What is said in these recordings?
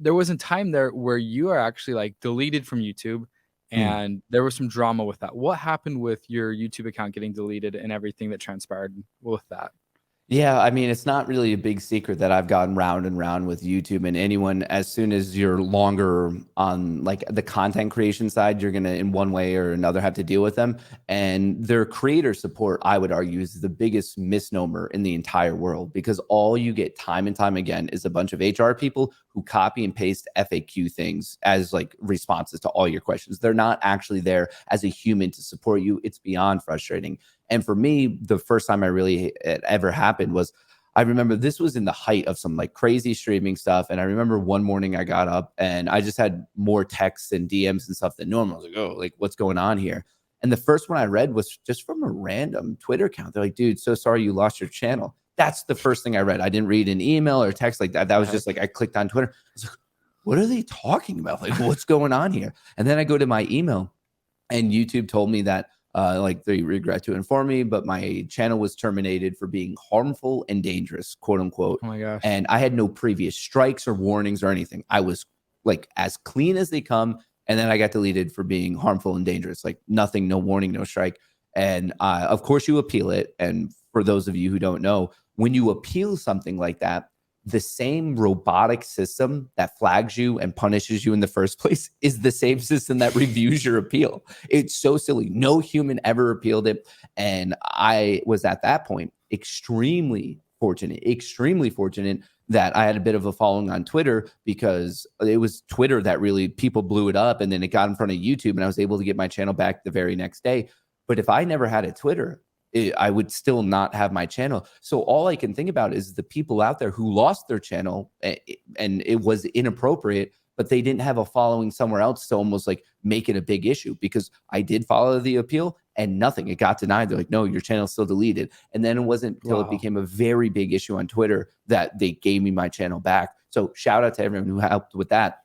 there was a time there where you are actually like deleted from YouTube, Mm. and there was some drama with that. What happened with your YouTube account getting deleted and everything that transpired with that? Yeah, I mean, it's not really a big secret that I've gotten round and round with YouTube, and anyone, as soon as you're longer on like the content creation side, you're gonna in one way or another have to deal with them. And their creator support, I would argue, is the biggest misnomer in the entire world, because all you get time and time again is a bunch of HR people who copy and paste FAQ things as like responses to all your questions. They're not actually there as a human to support you. It's beyond frustrating. And for me, the first time I really it ever happened was, I remember this was in the height of some like crazy streaming stuff. And I remember one morning I got up and I just had more texts and DMs and stuff than normal. I was like, oh, like what's going on here? And the first one I read was just from a random Twitter account. They're like, dude, so sorry you lost your channel. That's the first thing I read. I didn't read an email or text like that. That was just like, I clicked on Twitter. I was like, what are they talking about? Like, what's going on here? And then I go to my email, and YouTube told me that like they regret to inform me, but my channel was terminated for being harmful and dangerous, quote unquote. Oh my gosh. And I had no previous strikes or warnings or anything. I was like as clean as they come. And then I got deleted for being harmful and dangerous, like nothing, no warning, no strike. And of course you appeal it. And for those of you who don't know, when you appeal something like that, the same robotic system that flags you and punishes you in the first place is the same system that reviews your appeal. It's so silly. No human ever appealed it. And I was at that point extremely fortunate that I had a bit of a following on Twitter, because it was Twitter that really people blew it up, and then it got in front of YouTube and I was able to get my channel back the very next day. But if I never had a Twitter, I would still not have my channel. So all I can think about is the people out there who lost their channel and it was inappropriate, but they didn't have a following somewhere else to almost like make it a big issue, because I did follow the appeal and nothing. It got denied. They're like, no, your channel's still deleted. And then it wasn't until it became a very big issue on Twitter that they gave me my channel back. So shout out to everyone who helped with that.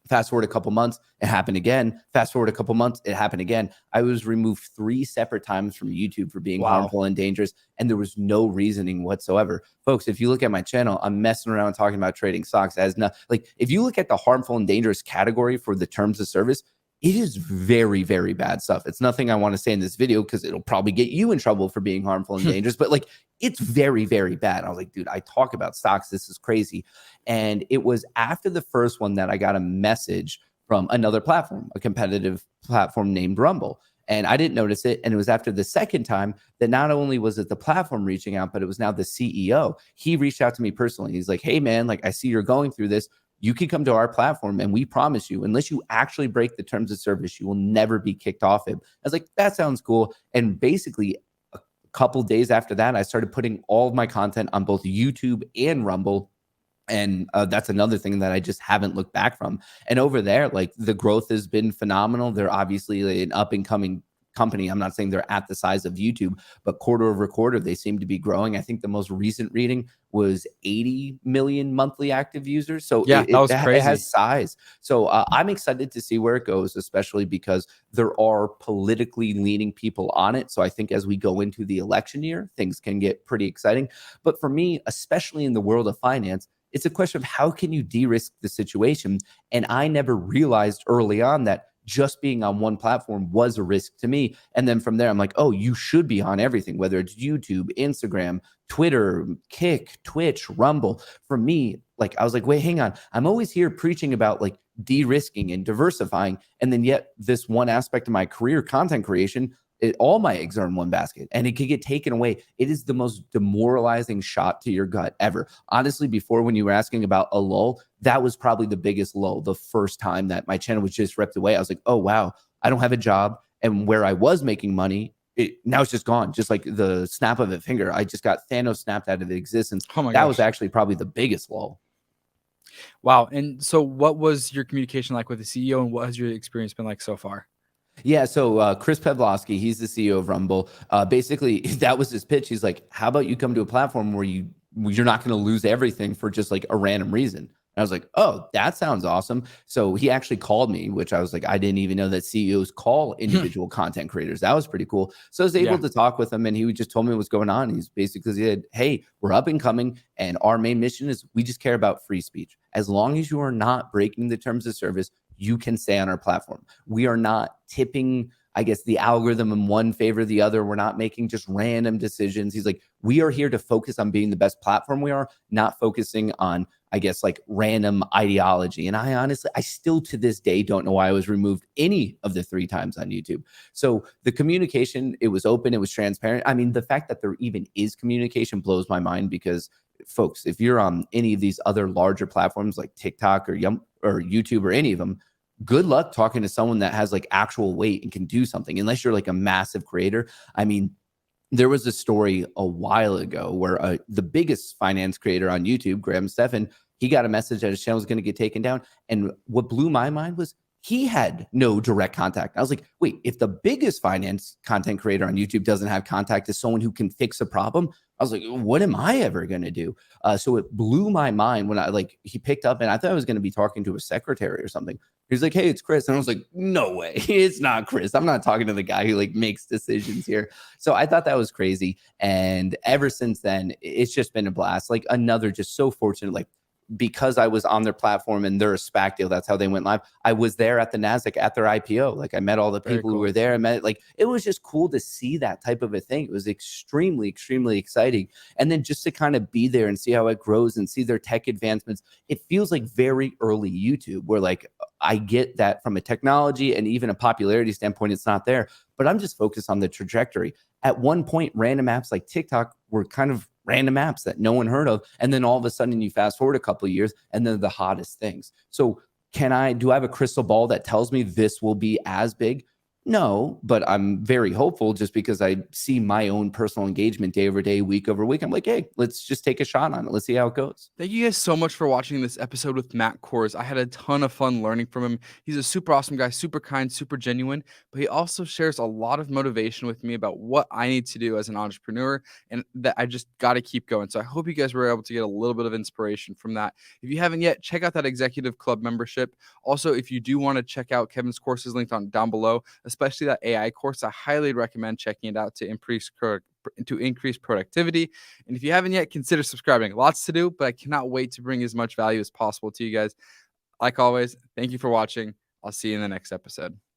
Fast forward a couple months, it happened again. Fast forward a couple months, it happened again. I was removed 3 separate times from YouTube for being harmful and dangerous, and there was no reasoning whatsoever. Folks, if you look at my channel, I'm messing around talking about trading stocks as not like, if you look at the harmful and dangerous category for the terms of service, it is very, very bad stuff. It's nothing I want to say in this video because it'll probably get you in trouble for being harmful and dangerous, but like, it's very, very bad. I was like, dude, I talk about stocks. This is crazy. And it was after the first one that I got a message from another platform, a competitive platform named Rumble. And I didn't notice it. And it was after the second time that not only was it the platform reaching out, but it was now the CEO. He reached out to me personally. He's like, hey, man, like, I see you're going through this. You can come to our platform and we promise you, unless you actually break the terms of service, you will never be kicked off it. I was like, that sounds cool. And basically a couple days after that, I started putting all of my content on both YouTube and Rumble. And that's another thing that I just haven't looked back from. And over there, like, the growth has been phenomenal. They're obviously an up and coming company. I'm not saying they're at the size of YouTube, but quarter over quarter, they seem to be growing. I think the most recent reading was 80 million monthly active users. So yeah, that was crazy. It has size. So I'm excited to see where it goes, especially because there are politically leaning people on it. So I think as we go into the election year, things can get pretty exciting. But for me, especially in the world of finance, it's a question of how can you de-risk the situation? And I never realized early on that just being on one platform was a risk to me. And then from there, I'm like, oh, you should be on everything, whether it's YouTube, Instagram, Twitter, Kick, Twitch, Rumble. For me, like, I was like, wait, hang on. I'm always here preaching about like de-risking and diversifying. And then yet this one aspect of my career, content creation, all my eggs are in one basket and it could get taken away. It is the most demoralizing shot to your gut ever. Honestly, before, when you were asking about a lull, that was probably the biggest lull. The first time that my channel was just ripped away, I was like, oh, wow, I don't have a job. And where I was making money, now it's just gone. Just like the snap of a finger. I just got Thanos snapped out of existence. Oh my that gosh. was actually probably the biggest lull. Wow. And so what was your communication like with the CEO, and what has your experience been like so far? Yeah, so Chris Pavlovsky, he's the CEO of Rumble. Basically, that was his pitch. He's like, how about you come to a platform where you're not going to lose everything for just like a random reason? And I was like, oh, that sounds awesome. So he actually called me, which I was like, I didn't even know that CEOs call individual content creators. That was pretty cool. So I was able Yeah. to talk with him, and he just told me what's going on. He's basically said, hey, we're up and coming, and our main mission is we just care about free speech. As long as you are not breaking the terms of service, you can stay on our platform. We are not tipping, I guess, the algorithm in one favor or the other. We're not making just random decisions. He's like, we are here to focus on being the best platform we are, not focusing on, I guess, like random ideology. And I honestly, I still to this day don't know why I was removed any of the 3 times on YouTube. So the communication, it was open, it was transparent. I mean, the fact that there even is communication blows my mind, because folks, if you're on any of these other larger platforms like TikTok or YouTube or any of them, good luck talking to someone that has like actual weight and can do something, unless you're like a massive creator. I mean, there was a story a while ago where the biggest finance creator on YouTube, Graham Stephan, he got a message that his channel was going to get taken down. And what blew my mind was he had no direct contact. I was like, wait, if the biggest finance content creator on YouTube doesn't have contact as someone who can fix a problem, I was like, what am I ever going to do? So it blew my mind when he picked up, and I thought I was going to be talking to a secretary or something. He's like, hey, it's Chris. And I was like, no way. It's not Chris. I'm not talking to the guy who like makes decisions here. So I thought that was crazy. And ever since then, it's just been a blast. Like another, just so fortunate, like because I was on their platform and they're a SPAC deal, that's how they went live. I was there at the NASDAQ at their IPO. Like I met all the people who were there. I met, like, it was just cool to see that type of a thing. It was extremely, extremely exciting. And then just to kind of be there and see how it grows and see their tech advancements, it feels like very early YouTube, where like I get that from a technology and even a popularity standpoint, it's not there, but I'm just focused on the trajectory. At one point, random apps like TikTok were kind of random apps that no one heard of. And then all of a sudden you fast forward a couple of years and they're the hottest things. So do I have a crystal ball that tells me this will be as big? No, but I'm very hopeful, just because I see my own personal engagement day over day, week over week. I'm like, hey, let's just take a shot on it. Let's see how it goes. Thank you guys so much for watching this episode with Matt Kohrs. I had a ton of fun learning from him. He's a super awesome guy, super kind, super genuine, but he also shares a lot of motivation with me about what I need to do as an entrepreneur, and that I just got to keep going. So I hope you guys were able to get a little bit of inspiration from that. If you haven't yet, check out that executive club membership. Also, if you do want to check out Kevin's courses linked on down below, especially that AI course, I highly recommend checking it out to increase productivity. And if you haven't yet, consider subscribing. Lots to do, but I cannot wait to bring as much value as possible to you guys. Like always, thank you for watching. I'll see you in the next episode.